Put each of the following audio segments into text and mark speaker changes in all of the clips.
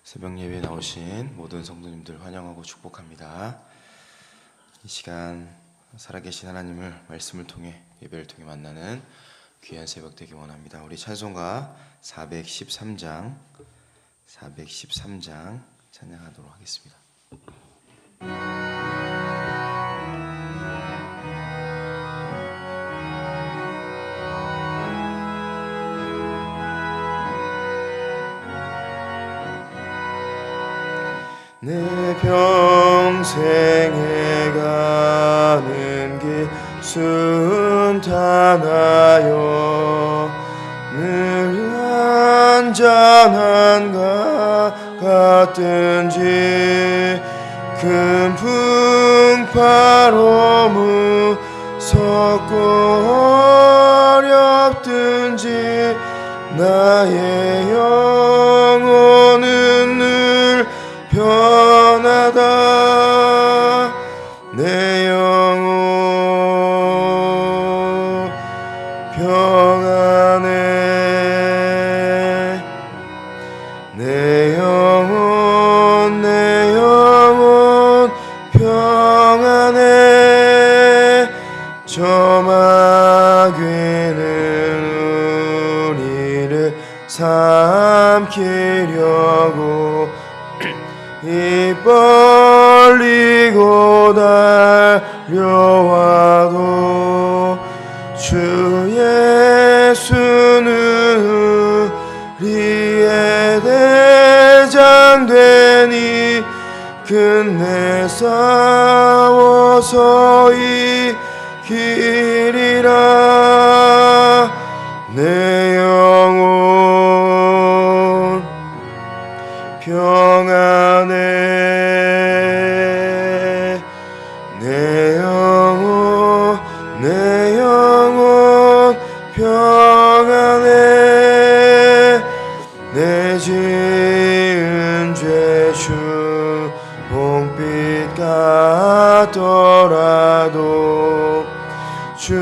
Speaker 1: 새벽 예배에 나오신 모든 성도님들 환영하고 축복합니다. 이 시간 살아계신 하나님을 말씀을 통해 예배를 통해 만나는 귀한 새벽 되기 원합니다. 우리 찬송가 413장 찬양하도록 하겠습니다. 내 평생에 가는 길 순탄하여 늘 안전한 가 같든지 큰 풍파로 무섭고 어렵든지 나의 영혼은 늘 편하다. 내 영혼 평안해. 내 영혼 평안해. 저 마귀는 우리를 삼키려고 입 벌리고 달려와도 주 예수는 우리의 대장 되니 끝내 싸워서 이기리라. 내 영혼 평안해. 내 영혼 평안해. 내 지은 죄 주홍빛 같더라도 주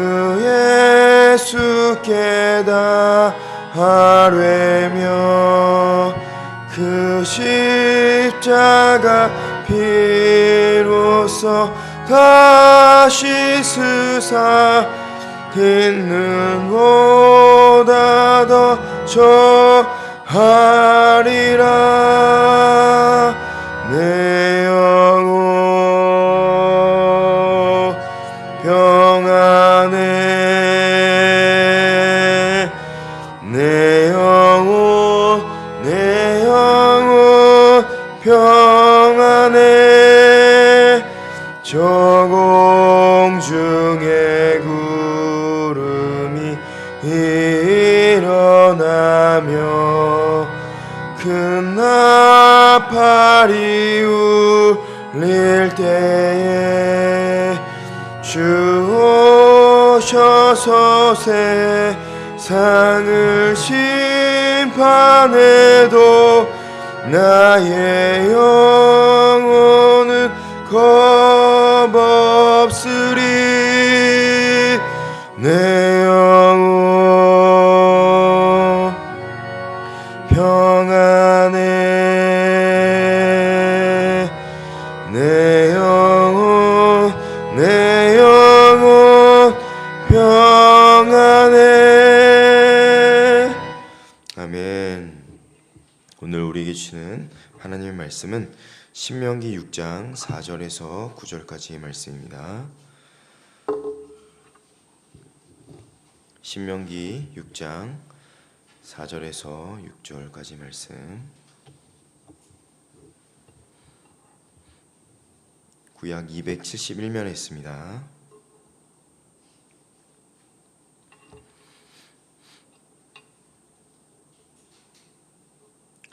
Speaker 1: 예수께 다 아뢰며 그 십자가 피로써 다시 스사 있는 보다 더 저하리라. 내 영혼 평안해. 내 영혼 평안해. 저 공중에 구름이 일어나며 큰 나팔이 울릴 때에 주 오셔서 세상을 심판해도 나의 영혼은 겁없으리. 내 영혼 평안해. 내 영혼 평안해. 아멘. 오늘 우리에게 주시는 하나님의 말씀은 신명기 6장 4절에서 9절까지의 말씀입니다. 신명기 6장 4절에서 6절까지 말씀. 구약 271면에 있습니다.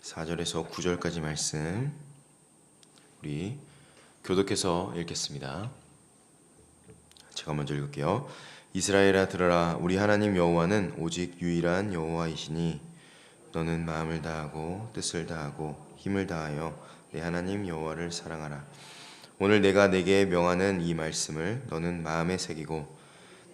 Speaker 1: (4절에서) (9절까지) 말씀 우리 교독해서 읽겠습니다. 제가 먼저 읽을게요. 이스라엘아 들어라. 우리 하나님 여호와는 오직 유일한 여호와이시니 너는 마음을 다하고 뜻을 다하고 힘을 다하여 내 하나님 여호와를 사랑하라. 오늘 내가 내게 명하는 이 말씀을 너는 마음에 새기고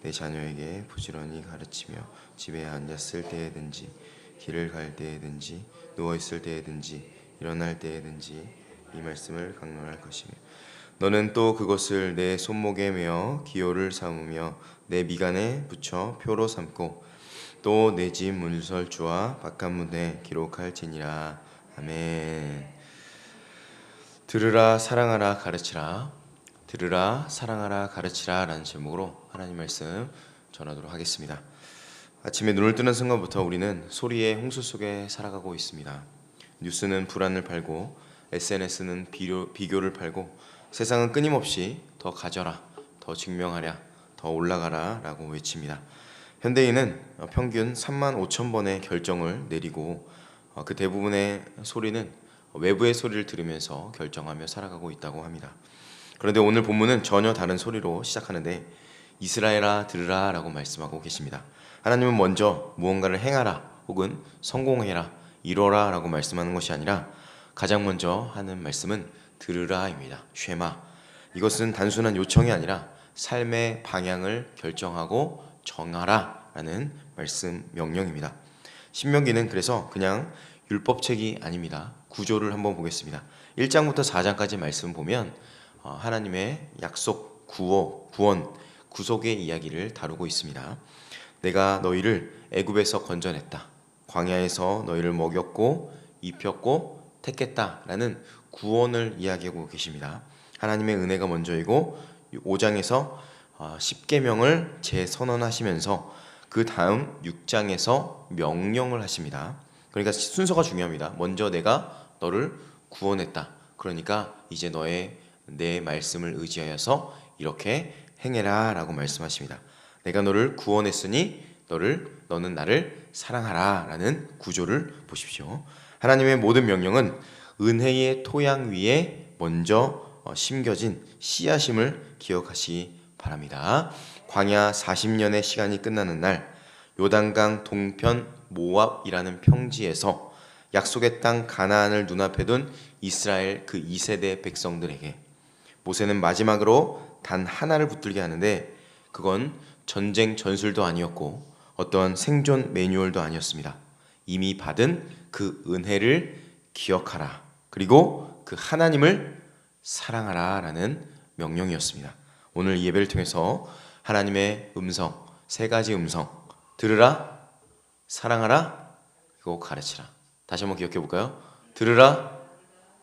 Speaker 1: 내 자녀에게 부지런히 가르치며 집에 앉았을 때에든지 길을 갈 때에든지 누워있을 때에든지 일어날 때에든지 이 말씀을 강론할 것이며 너는 또 그것을 내 손목에 메어 기호를 삼으며 내 미간에 붙여 표로 삼고 또 내 집 문설주와 바깥문에 기록할지니라. 아멘. 들으라 사랑하라 가르치라. 들으라 사랑하라 가르치라 라는 제목으로 하나님 말씀 전하도록 하겠습니다. 아침에 눈을 뜨는 순간부터 우리는 소리의 홍수 속에 살아가고 있습니다. 뉴스는 불안을 팔고 SNS는 비교를 팔고 세상은 끊임없이 더 가져라, 더 증명하랴, 더 올라가라 라고 외칩니다. 현대인은 평균 35,000번의 결정을 내리고 그 대부분의 소리는 외부의 소리를 들으면서 결정하며 살아가고 있다고 합니다. 그런데 오늘 본문은 전혀 다른 소리로 시작하는데 이스라엘아 들으라 라고 말씀하고 계십니다. 하나님은 먼저 무언가를 행하라 혹은 성공해라 이뤄라 라고 말씀하는 것이 아니라 가장 먼저 하는 말씀은 들으라입니다. 쉐마. 이것은 단순한 요청이 아니라 삶의 방향을 결정하고 정하라 라는 말씀 명령입니다. 신명기는 그래서 그냥 율법책이 아닙니다. 구조를 한번 보겠습니다. 1장부터 4장까지 말씀 보면 하나님의 약속, 구원, 구속의 이야기를 다루고 있습니다. 내가 너희를 애굽에서 건져냈다. 광야에서 너희를 먹였고 입혔고 택했다라는 구원을 이야기하고 계십니다. 하나님의 은혜가 먼저이고 5장에서 10계명을 재선언하시면서 그 다음 6장에서 명령을 하십니다. 그러니까 순서가 중요합니다. 먼저 내가 너를 구원했다. 그러니까 이제 내 말씀을 의지하여서 이렇게 행해라 라고 말씀하십니다. 내가 너를 구원했으니 너는 나를 사랑하라 라는 구조를 보십시오. 하나님의 모든 명령은 은혜의 토양 위에 먼저 심겨진 씨앗임을 기억하시기 바랍니다. 광야 40년의 시간이 끝나는 날 요단강 동편 모압이라는 평지에서 약속의 땅 가나안을 눈앞에 둔 이스라엘 그 2세대 백성들에게 모세는 마지막으로 단 하나를 붙들게 하는데 그건 전쟁 전술도 아니었고 어떤 생존 매뉴얼도 아니었습니다. 이미 받은 그 은혜를 기억하라. 그리고 그 하나님을 사랑하라 라는 명령이었습니다. 오늘 이 예배를 통해서 하나님의 음성, 세 가지 음성 들으라, 사랑하라, 그리고 가르치라. 다시 한번 기억해 볼까요? 들으라,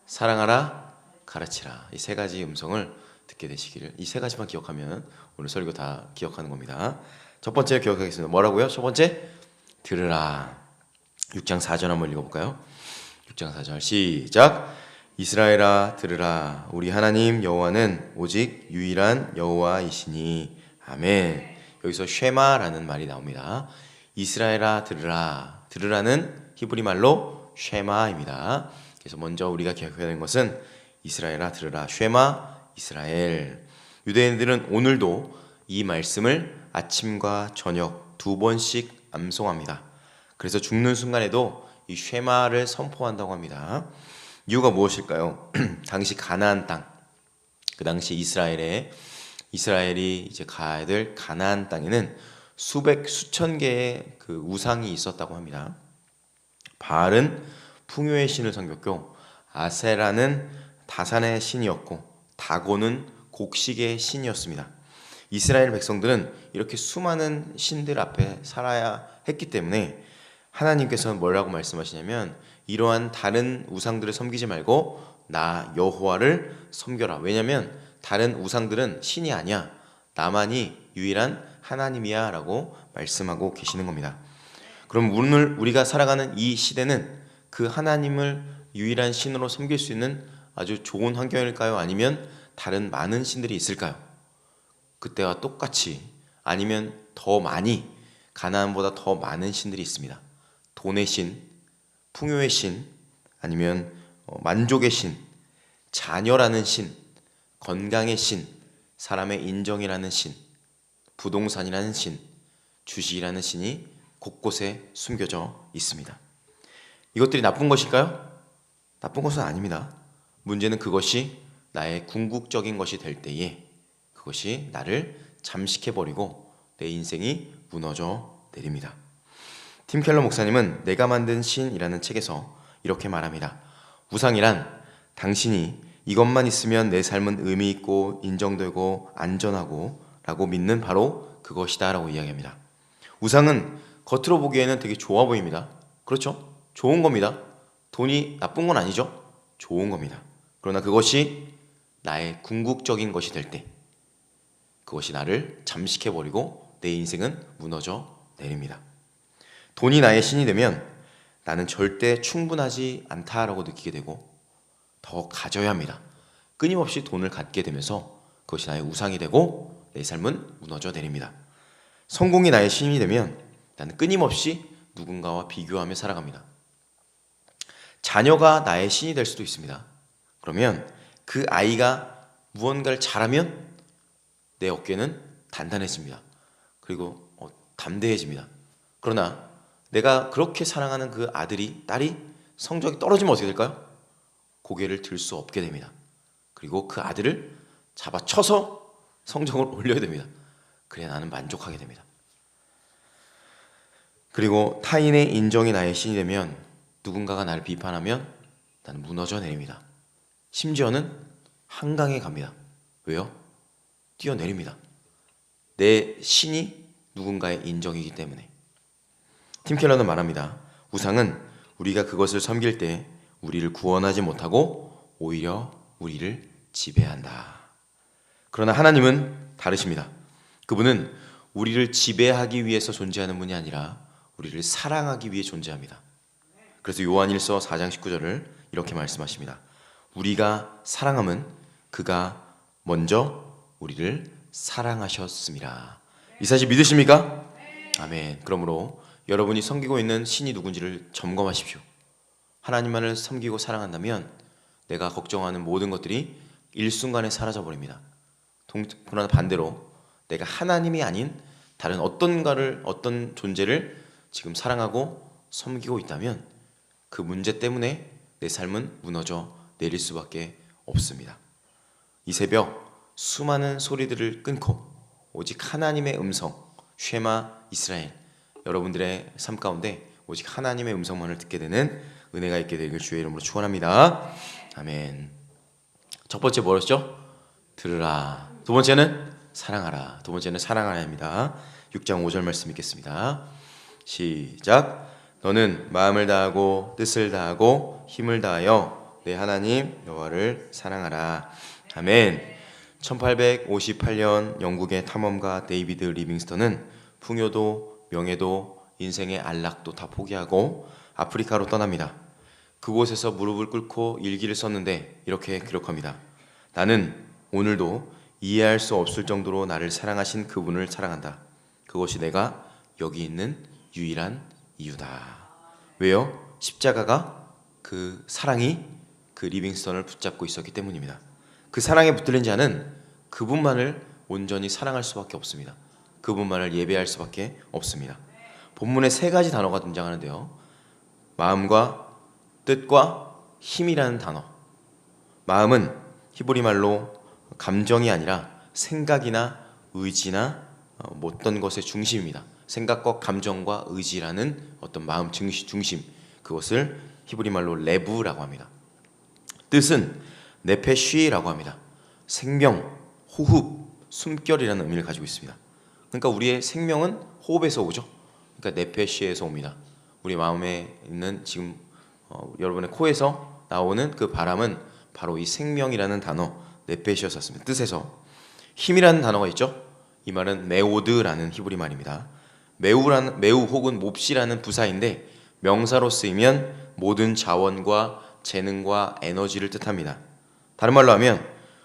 Speaker 1: 사랑하라, 가르치라. 이 세 가지 음성을 듣게 되시기를. 이 세 가지만 기억하면 오늘 설교 다 기억하는 겁니다. 첫 번째 기억하겠습니다. 뭐라고요? 첫 번째 들으라. 6장 4절 한번 읽어볼까요? 6장 4절 시작. 이스라엘아 들으라. 우리 하나님 여호와는 오직 유일한 여호와이시니. 아멘. 여기서 쉐마라는 말이 나옵니다. 이스라엘아 들으라. 들으라는 히브리 말로 쉐마입니다. 그래서 먼저 우리가 기억해야 하는 것은 이스라엘아 들으라. 쉐마 이스라엘. 유대인들은 오늘도 이 말씀을 아침과 저녁 2번씩 암송합니다. 그래서 죽는 순간에도 이 쉐마를 선포한다고 합니다. 이유가 무엇일까요? 당시 가나안 땅, 그 당시 이스라엘이 이제 가야 될 가나안 땅에는 수천 개의 그 우상이 있었다고 합니다. 바알은 풍요의 신을 섬겼고 아세라는 다산의 신이었고 다곤은 곡식의 신이었습니다. 이스라엘 백성들은 이렇게 수많은 신들 앞에 살아야 했기 때문에 하나님께서는 뭐라고 말씀하시냐면 이러한 다른 우상들을 섬기지 말고 나 여호와를 섬겨라. 왜냐하면 다른 우상들은 신이 아니야. 나만이 유일한 하나님이야 라고 말씀하고 계시는 겁니다. 그럼 오늘 우리가 살아가는 이 시대는 그 하나님을 유일한 신으로 섬길 수 있는 아주 좋은 환경일까요? 아니면 다른 많은 신들이 있을까요? 그때와 똑같이 아니면 더 많이 가나안보다 더 많은 신들이 있습니다. 돈의 신, 풍요의 신, 아니면 만족의 신, 자녀라는 신, 건강의 신, 사람의 인정이라는 신, 부동산이라는 신, 주식이라는 신이 곳곳에 숨겨져 있습니다. 이것들이 나쁜 것일까요? 나쁜 것은 아닙니다. 문제는 그것이 나의 궁극적인 것이 될 때에 그것이 나를 잠식해버리고 내 인생이 무너져 내립니다. 팀 켈러 목사님은 내가 만든 신이라는 책에서 이렇게 말합니다. 우상이란 당신이 이것만 있으면 내 삶은 의미 있고 인정되고 안전하고 라고 믿는 바로 그것이다 라고 이야기합니다. 우상은 겉으로 보기에는 되게 좋아 보입니다. 그렇죠? 좋은 겁니다. 돈이 나쁜 건 아니죠? 좋은 겁니다. 그러나 그것이 나의 궁극적인 것이 될 때 그것이 나를 잠식해버리고 내 인생은 무너져 내립니다. 돈이 나의 신이 되면 나는 절대 충분하지 않다라고 느끼게 되고 더 가져야 합니다. 끊임없이 돈을 갖게 되면서 그것이 나의 우상이 되고 내 삶은 무너져 내립니다. 성공이 나의 신이 되면 나는 끊임없이 누군가와 비교하며 살아갑니다. 자녀가 나의 신이 될 수도 있습니다. 그러면 그 아이가 무언가를 잘하면 내 어깨는 단단해집니다. 그리고 담대해집니다. 그러나 내가 그렇게 사랑하는 그 아들이, 딸이 성적이 떨어지면 어떻게 될까요? 고개를 들 수 없게 됩니다. 그리고 그 아들을 잡아쳐서 성적을 올려야 됩니다. 그래야 나는 만족하게 됩니다. 그리고 타인의 인정이 나의 신이 되면 누군가가 나를 비판하면 나는 무너져 내립니다. 심지어는 한강에 갑니다. 왜요? 뛰어내립니다. 내 신이 누군가의 인정이기 때문에. 팀 켈러는 말합니다. 우상은 우리가 그것을 섬길 때 우리를 구원하지 못하고 오히려 우리를 지배한다. 그러나 하나님은 다르십니다. 그분은 우리를 지배하기 위해서 존재하는 분이 아니라 우리를 사랑하기 위해 존재합니다. 그래서 요한일서 4장 19절을 이렇게 말씀하십니다. 우리가 사랑함은 그가 먼저 우리를 사랑하셨습니다. 이 사실 믿으십니까? 아멘. 그러므로 여러분이 섬기고 있는 신이 누군지를 점검하십시오. 하나님만을 섬기고 사랑한다면 내가 걱정하는 모든 것들이 일순간에 사라져버립니다. 그러나 반대로 내가 하나님이 아닌 다른 어떤 존재를 지금 사랑하고 섬기고 있다면 그 문제 때문에 내 삶은 무너져 내릴 수밖에 없습니다. 이 새벽 수많은 소리들을 끊고 오직 하나님의 음성, 쉐마 이스라엘, 여러분들의 삶 가운데 오직 하나님의 음성만을 듣게 되는 은혜가 있게 되길 주의 이름으로 축원합니다. 아멘. 첫 번째 뭐였죠? 들으라. 두 번째는 사랑하라. 두 번째는 사랑하라 합니다. 6장 5절 말씀 읽겠습니다. 시작. 너는 마음을 다하고 뜻을 다하고 힘을 다하여 내 하나님 여호와를 사랑하라. 아멘. 1858년 영국의 탐험가 데이비드 리빙스턴은 풍요도 명예도 인생의 안락도 다 포기하고 아프리카로 떠납니다. 그곳에서 무릎을 꿇고 일기를 썼는데 이렇게 기록합니다. 나는 오늘도 이해할 수 없을 정도로 나를 사랑하신 그분을 사랑한다. 그것이 내가 여기 있는 유일한 이유다. 왜요? 십자가가 그 사랑이 그 리빙스턴을 붙잡고 있었기 때문입니다. 그 사랑에 붙들린 자는 그분만을 온전히 사랑할 수밖에 없습니다. 그분만을 예배할 수밖에 없습니다. 본문에 세 가지 단어가 등장하는데요. 마음과 뜻과 힘이라는 단어. 마음은 히브리 말로 감정이 아니라 생각이나 의지나 어떤 것의 중심입니다. 생각과 감정과 의지라는 어떤 마음 중심, 그것을 히브리 말로 레브라고 합니다. 뜻은 네페쉬라고 합니다. 생명, 호흡, 숨결이라는 의미를 가지고 있습니다. 그러니까 우리의 생명은 호흡에서 오죠. 그러니까 네페쉬에서 옵니다. 우리 마음에 있는 지금 여러분의 코에서 나오는 그 바람은 바로 이 생명이라는 단어 네페쉬였습니다. 뜻에서. 힘이라는 단어가 있죠. 이 말은 메오드라는 히브리 말입니다. 매우 혹은 몹시라는 부사인데 명사로 쓰이면 모든 자원과 재능과 에너지를 뜻합니다. 다른 말로 하면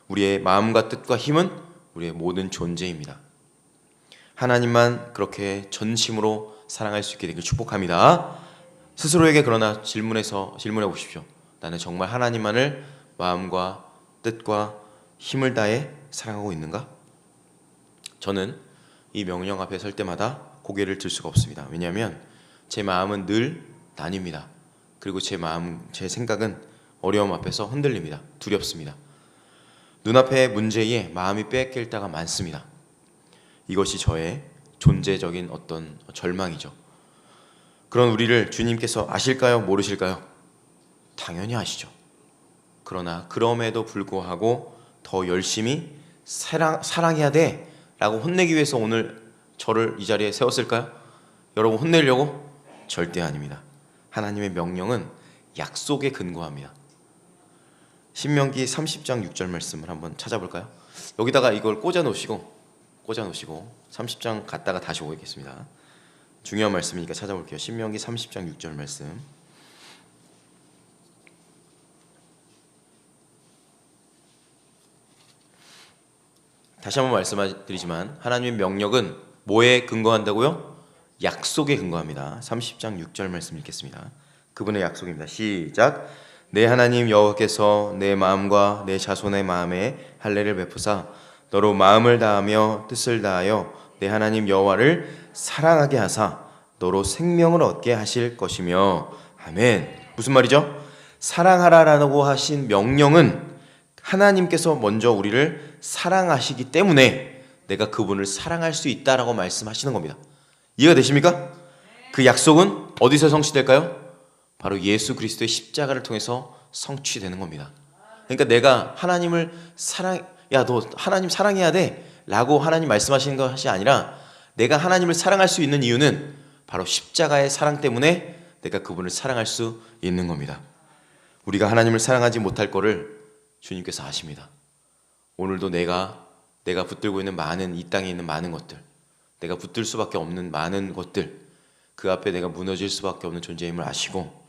Speaker 1: 우리의 마음과 뜻과 힘은 우리의 모든 존재입니다. 하나님만 그렇게 전심으로 사랑할 수 있게 되길 축복합니다. 스스로에게 그러나 질문해 보십시오. 나는 정말 하나님만을 마음과 뜻과 힘을 다해 사랑하고 있는가? 저는 이 명령 앞에 설 때마다 고개를 들 수가 없습니다. 왜냐하면 제 마음은 늘 나뉩니다. 그리고 제 생각은 어려움 앞에서 흔들립니다. 두렵습니다. 눈앞의 문제에 마음이 뺏길 때가 많습니다. 이것이 저의 존재적인 어떤 절망이죠. 그런 우리를 주님께서 아실까요? 모르실까요? 당연히 아시죠. 그러나 그럼에도 불구하고 더 열심히 사랑해야 돼 라고 혼내기 위해서 오늘 저를 이 자리에 세웠을까요? 여러분 혼내려고? 절대 아닙니다. 하나님의 명령은 약속에 근거합니다. 신명기 30장 6절 말씀을 한번 찾아볼까요? 여기다가 이걸 꽂아 놓으시고 30장 갔다가 다시 오겠습니다. 중요한 말씀이니까 찾아볼게요. 신명기 30장 6절 말씀. 다시 한번 말씀드리지만 하나님의 명령은 뭐에 근거한다고요? 약속에 근거합니다. 30장 6절 말씀 읽겠습니다. 그분의 약속입니다. 시작. 내 하나님 여호와께서 내 마음과 내 자손의 마음에 할례를 베푸사 너로 마음을 다하며 뜻을 다하여 내 하나님 여호와를 사랑하게 하사 너로 생명을 얻게 하실 것이며. 아멘. 무슨 말이죠? 사랑하라라고 하신 명령은 하나님께서 먼저 우리를 사랑하시기 때문에 내가 그분을 사랑할 수 있다라고 말씀하시는 겁니다. 이해가 되십니까? 그 약속은 어디서 성취될까요? 바로 예수 그리스도의 십자가를 통해서 성취되는 겁니다. 그러니까 내가 하나님을 야, 너 하나님 사랑해야 돼 라고 하나님 말씀하시는 것이 아니라 내가 하나님을 사랑할 수 있는 이유는 바로 십자가의 사랑 때문에 내가 그분을 사랑할 수 있는 겁니다. 우리가 하나님을 사랑하지 못할 거를 주님께서 아십니다. 오늘도 내가 붙들고 있는 많은, 이 땅에 있는 많은 것들, 내가 붙들 수밖에 없는 많은 것들, 그 앞에 내가 무너질 수밖에 없는 존재임을 아시고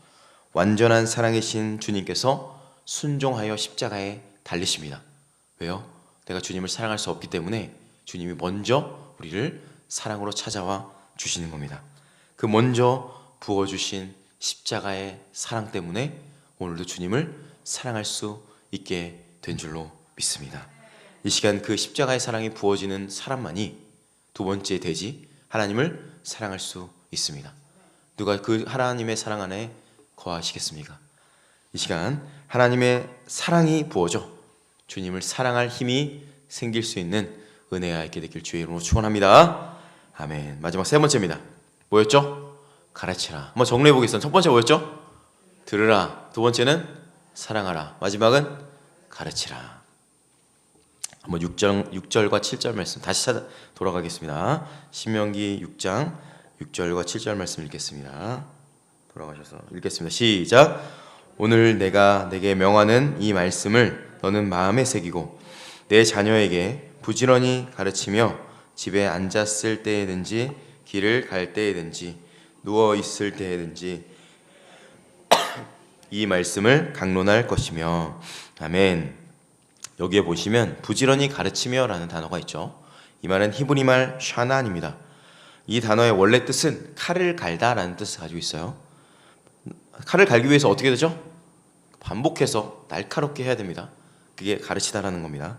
Speaker 1: 완전한 사랑이신 주님께서 순종하여 십자가에 달리십니다. 왜요? 내가 주님을 사랑할 수 없기 때문에 주님이 먼저 우리를 사랑으로 찾아와 주시는 겁니다. 그 먼저 부어주신 십자가의 사랑 때문에 오늘도 주님을 사랑할 수 있게 된 줄로 믿습니다. 이 시간 그 십자가의 사랑이 부어지는 사람만이 두 번째 대지 하나님을 사랑할 수 있습니다. 누가 그 하나님의 사랑 안에 거하시겠습니까? 이 시간 하나님의 사랑이 부어져 주님을 사랑할 힘이 생길 수 있는 은혜가 있게 되길 주의 이름으로 축원합니다. 아멘. 마지막 세 번째입니다. 뭐였죠? 가르치라. 한번 정리해 보겠습니다. 첫 번째 뭐였죠? 들으라. 두 번째는 사랑하라. 마지막은 가르치라. 한번 6절과 7절 말씀 다시 돌아가겠습니다. 신명기 6장 6절과 7절 말씀 읽겠습니다. 돌아가셔서 읽겠습니다. 시작. 오늘 내가 내게 명하는 이 말씀을 너는 마음에 새기고 내 자녀에게 부지런히 가르치며 집에 앉았을 때에든지 길을 갈 때에든지 누워 있을 때에든지 이 말씀을 강론할 것이며. 아멘. 여기에 보시면 부지런히 가르치며 라는 단어가 있죠. 이 말은 히브리 말 샤나입니다. 이 단어의 원래 뜻은 칼을 갈다 라는 뜻을 가지고 있어요. 칼을 갈기 위해서 어떻게 되죠? 반복해서 날카롭게 해야 됩니다. 그게 가르치다라는 겁니다.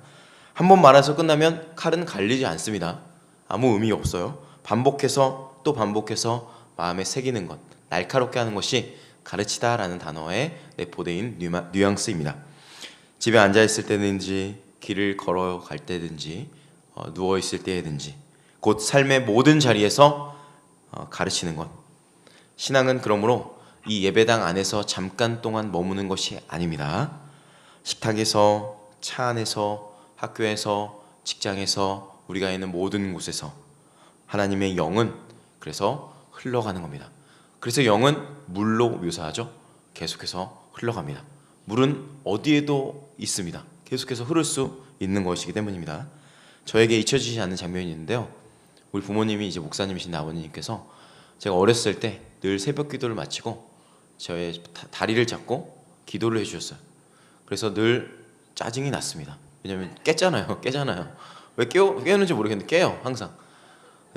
Speaker 1: 한 번 말해서 끝나면 칼은 갈리지 않습니다. 아무 의미 없어요. 반복해서 또 반복해서 마음에 새기는 것, 날카롭게 하는 것이 가르치다라는 단어의 내포되어 있는 뉘앙스입니다. 집에 앉아있을 때든지 길을 걸어갈 때든지 누워있을 때든지 곧 삶의 모든 자리에서 가르치는 것. 신앙은 그러므로 이 예배당 안에서 잠깐 동안 머무는 것이 아닙니다. 식탁에서, 차 안에서, 학교에서, 직장에서, 우리가 있는 모든 곳에서 하나님의 영은 그래서 흘러가는 겁니다. 그래서 영은 물로 묘사하죠. 계속해서 흘러갑니다. 물은 어디에도 있습니다. 계속해서 흐를 수 있는 것이기 때문입니다. 저에게 잊혀지지 않는 장면이 있는데요. 우리 부모님이 이제 목사님이신 아버님께서 제가 어렸을 때 늘 새벽 기도를 마치고 저의 다리를 잡고 기도를 해주셨어요. 그래서 늘 짜증이 났습니다. 왜냐면 깨잖아요. 왜 깨우는지 모르겠는데 깨요. 항상.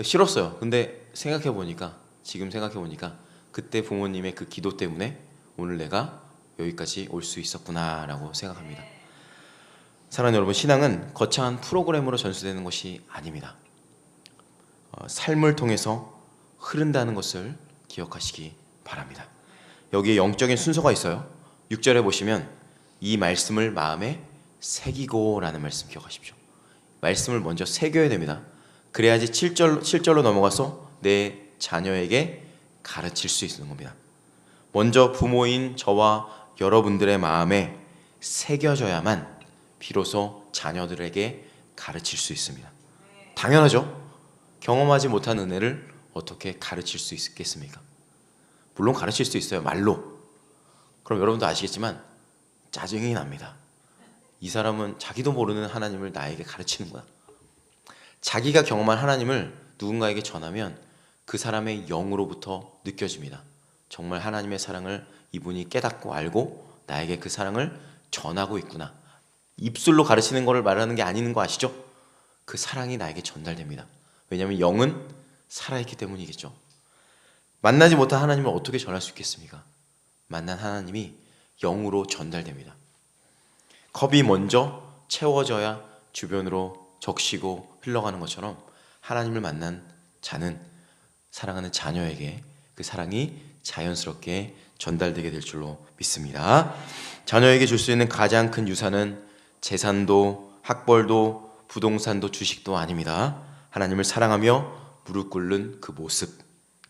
Speaker 1: 싫었어요. 근데 지금 생각해보니까 그때 부모님의 그 기도 때문에 오늘 내가 여기까지 올 수 있었구나라고 생각합니다. 사랑하는 여러분, 신앙은 거창한 프로그램으로 전수되는 것이 아닙니다. 삶을 통해서 흐른다는 것을 기억하시기 바랍니다. 여기에 영적인 순서가 있어요. 6절에 보시면 이 말씀을 마음에 새기고 라는 말씀 기억하십시오. 말씀을 먼저 새겨야 됩니다. 그래야지 7절로 넘어가서 내 자녀에게 가르칠 수 있는 겁니다. 먼저 부모인 저와 여러분들의 마음에 새겨져야만 비로소 자녀들에게 가르칠 수 있습니다. 당연하죠. 경험하지 못한 은혜를 어떻게 가르칠 수 있겠습니까? 물론 가르칠 수 있어요, 말로. 그럼 여러분도 아시겠지만 짜증이 납니다. 이 사람은 자기도 모르는 하나님을 나에게 가르치는 거야. 자기가 경험한 하나님을 누군가에게 전하면 그 사람의 영으로부터 느껴집니다. 정말 하나님의 사랑을 이분이 깨닫고 알고 나에게 그 사랑을 전하고 있구나. 입술로 가르치는 것을 말하는 게 아닌 거 아시죠? 그 사랑이 나에게 전달됩니다. 왜냐하면 영은 살아있기 때문이겠죠. 만나지 못한 하나님을 어떻게 전할 수 있겠습니까? 만난 하나님이 영으로 전달됩니다. 컵이 먼저 채워져야 주변으로 적시고 흘러가는 것처럼 하나님을 만난 자는 사랑하는 자녀에게 그 사랑이 자연스럽게 전달되게 될 줄로 믿습니다. 자녀에게 줄 수 있는 가장 큰 유산은 재산도 학벌도 부동산도 주식도 아닙니다. 하나님을 사랑하며 무릎 꿇는 그 모습,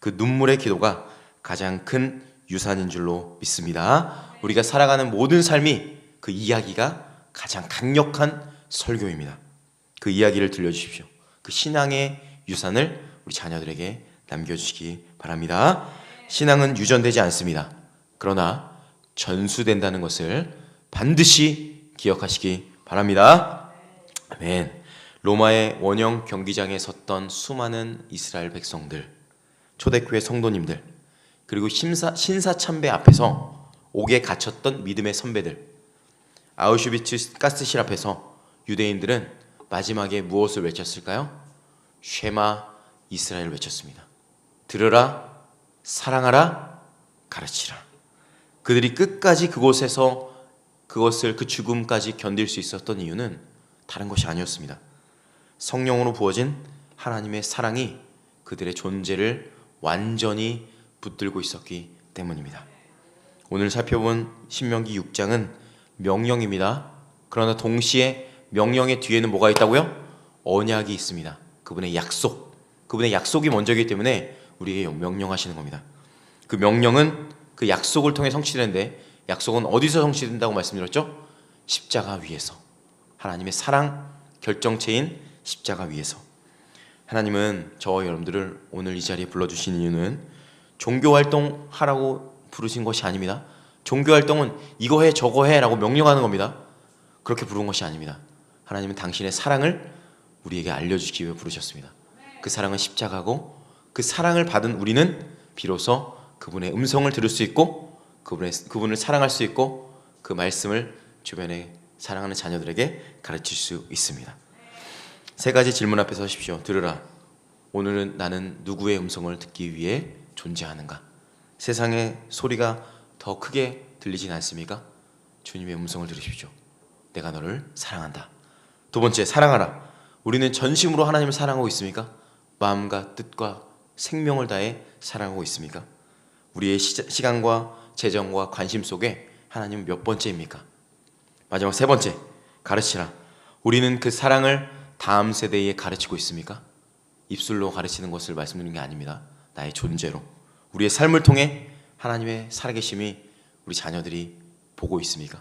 Speaker 1: 그 눈물의 기도가 가장 큰 유산인 줄로 믿습니다. 우리가 살아가는 모든 삶이 그 이야기가 가장 강력한 설교입니다. 그 이야기를 들려주십시오. 그 신앙의 유산을 우리 자녀들에게 남겨주시기 바랍니다. 신앙은 유전되지 않습니다. 그러나 전수된다는 것을 반드시 기억하시기 바랍니다. 아멘. 로마의 원형 경기장에 섰던 수많은 이스라엘 백성들, 초대교회 성도님들, 그리고 신사참배 앞에서 옥에 갇혔던 믿음의 선배들, 아우슈비츠 가스실 앞에서 유대인들은 마지막에 무엇을 외쳤을까요? 쉐마 이스라엘 외쳤습니다. 들으라, 사랑하라, 가르치라. 그들이 끝까지 그곳에서 그 죽음까지 견딜 수 있었던 이유는 다른 것이 아니었습니다. 성령으로 부어진 하나님의 사랑이 그들의 존재를 완전히 붙들고 있었기 때문입니다. 오늘 살펴본 신명기 6장은 명령입니다. 그러나 동시에 명령의 뒤에는 뭐가 있다고요? 언약이 있습니다. 그분의 약속. 그분의 약속이 먼저이기 때문에 우리에게 명령하시는 겁니다. 그 명령은 그 약속을 통해 성취되는데, 약속은 어디서 성취된다고 말씀드렸죠? 십자가 위에서. 하나님의 사랑 결정체인 십자가 위에서. 하나님은 저와 여러분들을 오늘 이 자리에 불러주신 이유는 종교활동 하라고 부르신 것이 아닙니다. 종교활동은 이거 해 저거 해 라고 명령하는 겁니다. 그렇게 부른 것이 아닙니다. 하나님은 당신의 사랑을 우리에게 알려주시기 위해 부르셨습니다. 그 사랑은 십자가고, 그 사랑을 받은 우리는 비로소 그분의 음성을 들을 수 있고 그분을 사랑할 수 있고 그 말씀을 주변에 사랑하는 자녀들에게 가르칠 수 있습니다. 세 가지 질문 앞에 서십시오. 들으라. 오늘은 나는 누구의 음성을 듣기 위해 존재하는가? 세상의 소리가 더 크게 들리진 않습니까? 주님의 음성을 들으십시오. 내가 너를 사랑한다. 두 번째, 사랑하라. 우리는 전심으로 하나님을 사랑하고 있습니까? 마음과 뜻과 생명을 다해 사랑하고 있습니까? 우리의 시간과 재정과 관심 속에 하나님은 몇 번째입니까? 마지막 세 번째, 가르치라. 우리는 그 사랑을 다음 세대에 가르치고 있습니까? 입술로 가르치는 것을 말씀드리는 게 아닙니다. 나의 존재로, 우리의 삶을 통해 하나님의 살아계심이 우리 자녀들이 보고 있습니까?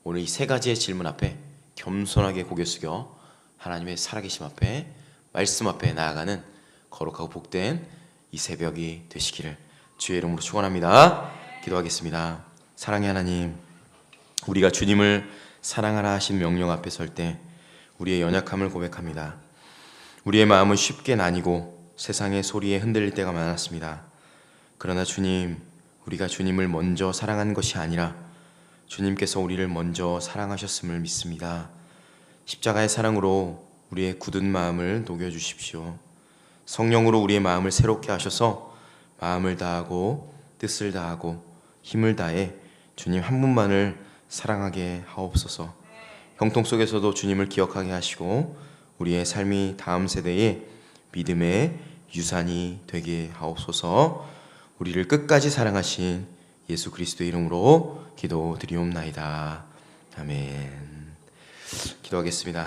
Speaker 1: 오늘 이 세 가지의 질문 앞에 겸손하게 고개 숙여 하나님의 살아계심 앞에, 말씀 앞에 나아가는 거룩하고 복된 이 새벽이 되시기를 주의 이름으로 축원합니다. 기도하겠습니다. 사랑의 하나님, 우리가 주님을 사랑하라 하신 명령 앞에 설 때 우리의 연약함을 고백합니다. 우리의 마음은 쉽게 나뉘고 세상의 소리에 흔들릴 때가 많았습니다. 그러나 주님, 우리가 주님을 먼저 사랑한 것이 아니라 주님께서 우리를 먼저 사랑하셨음을 믿습니다. 십자가의 사랑으로 우리의 굳은 마음을 녹여주십시오. 성령으로 우리의 마음을 새롭게 하셔서 마음을 다하고 뜻을 다하고 힘을 다해 주님 한 분만을 사랑하게 하옵소서. 형통 속에서도 주님을 기억하게 하시고 우리의 삶이 다음 세대의 믿음의 유산이 되게 하옵소서. 우리를 끝까지 사랑하신 예수 그리스도의 이름으로 기도드리옵나이다. 아멘. 기도하겠습니다.